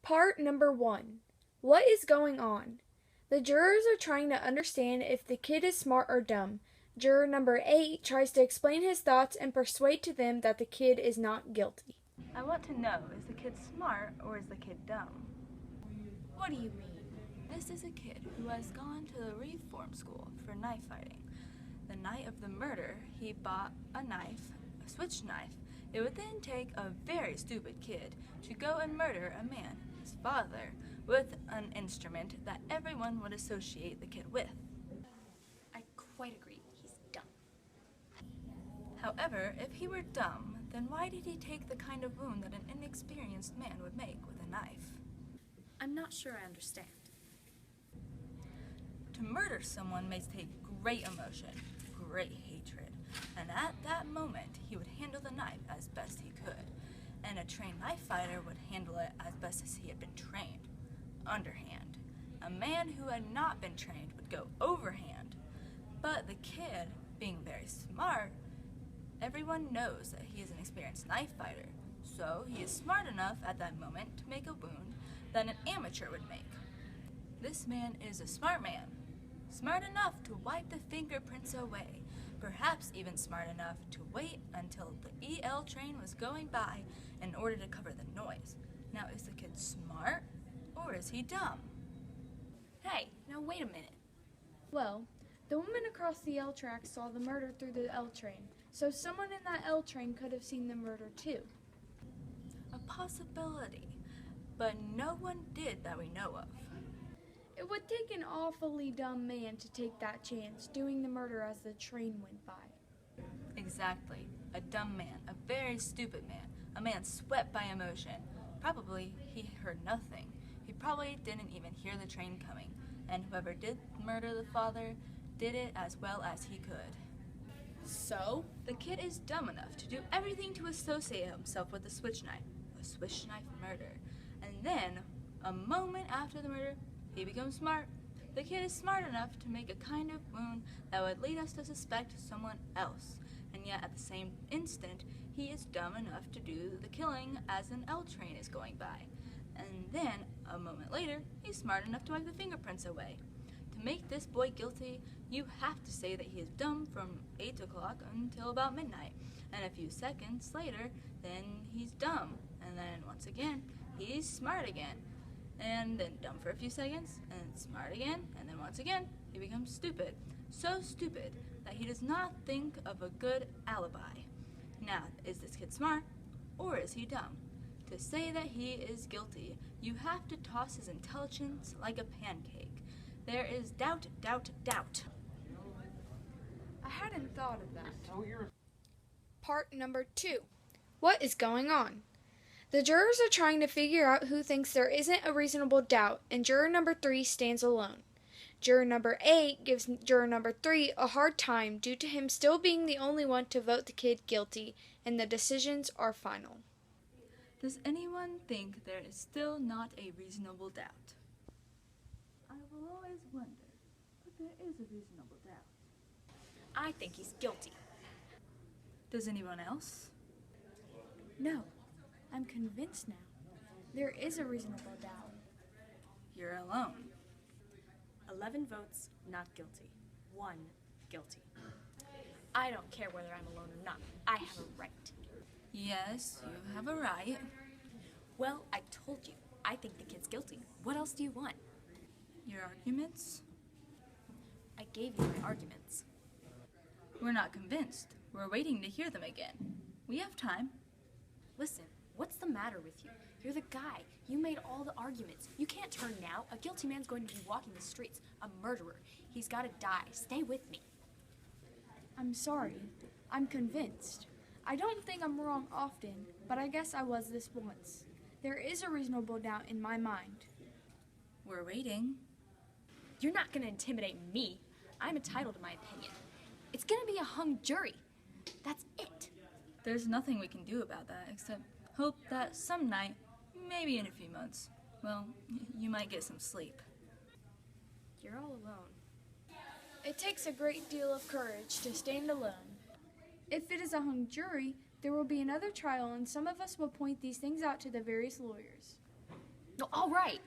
Part number 1. What is going on? The jurors are trying to understand if the kid is smart or dumb. Juror number 8 tries to explain his thoughts and persuade to them that the kid is not guilty. I want to know, is the kid smart or is the kid dumb? What do you mean? This is a kid who has gone to the reform school for knife fighting. The night of the murder, he bought a knife, a switch knife. It would then take a very stupid kid to go and murder a man, his father, with an instrument that everyone would associate the kid with. I quite agree. He's dumb. However, if he were dumb, then why did he take the kind of wound that an inexperienced man would make with a knife? I'm not sure I understand. To murder someone may take great emotion, great hatred, and at that moment he would handle the knife as best he could, and a trained knife fighter would handle it as best as he had been trained, underhand. A man who had not been trained would go overhand, but the kid, being very smart, everyone knows that he is an experienced knife fighter, so he is smart enough at that moment to make a wound that an amateur would make. This man is a smart man, smart enough to wipe the fingerprints away, perhaps even smart enough to wait until the EL train was going by in order to cover the noise. Now, is the kid smart or is he dumb? Hey, now wait a minute. Well, the woman across the L track saw the murder through the L train, so someone in that L train could have seen the murder too. A possibility, but no one did that we know of. It would take an awfully dumb man to take that chance, doing the murder as the train went by. Exactly. A dumb man, a very stupid man, a man swept by emotion. Probably he heard nothing. He probably didn't even hear the train coming, and whoever did murder the father did it as well as he could. So? The kid is dumb enough to do everything to associate himself with a switch knife murder. And then, a moment after the murder, he becomes smart. The kid is smart enough to make a kind of wound that would lead us to suspect someone else. And yet, at the same instant, he is dumb enough to do the killing as an L train is going by. And then, a moment later, he's smart enough to wipe the fingerprints away. To make this boy guilty, you have to say that he is dumb from 8 o'clock until about midnight. And a few seconds later, then he's dumb. And then once again, he's smart again. And then dumb for a few seconds, and then smart again, and then once again, he becomes stupid. So stupid that he does not think of a good alibi. Now, is this kid smart, or is he dumb? To say that he is guilty, you have to toss his intelligence like a pancake. There is doubt, doubt, doubt. I hadn't thought of that. Part number 2. What is going on? The jurors are trying to figure out who thinks there isn't a reasonable doubt, and juror number 3 stands alone. Juror number 8 gives juror number 3 a hard time due to him still being the only one to vote the kid guilty, and the decisions are final. Does anyone think there is still not a reasonable doubt? I will always wonder, but there is a reasonable doubt. I think he's guilty. Does anyone else? No, I'm convinced now. There is a reasonable doubt. You're alone. 11 votes, not guilty. 1 guilty. I don't care whether I'm alone or not. I have a right. Yes, you have a right. Well, I told you. I think the kid's guilty. What else do you want? Your arguments? I gave you my arguments. We're not convinced. We're waiting to hear them again. We have time. Listen, what's the matter with you? You're the guy. You made all the arguments. You can't turn now. A guilty man's going to be walking the streets. A murderer. He's got to die. Stay with me. I'm sorry. I'm convinced. I don't think I'm wrong often, but I guess I was this once. There is a reasonable doubt in my mind. We're waiting. You're not going to intimidate me. I'm entitled to my opinion. It's going to be a hung jury. That's it. There's nothing we can do about that except hope that some night, maybe in a few months, well, you might get some sleep. You're all alone. It takes a great deal of courage to stand alone. If it is a hung jury, there will be another trial and some of us will point these things out to the various lawyers. No, all right.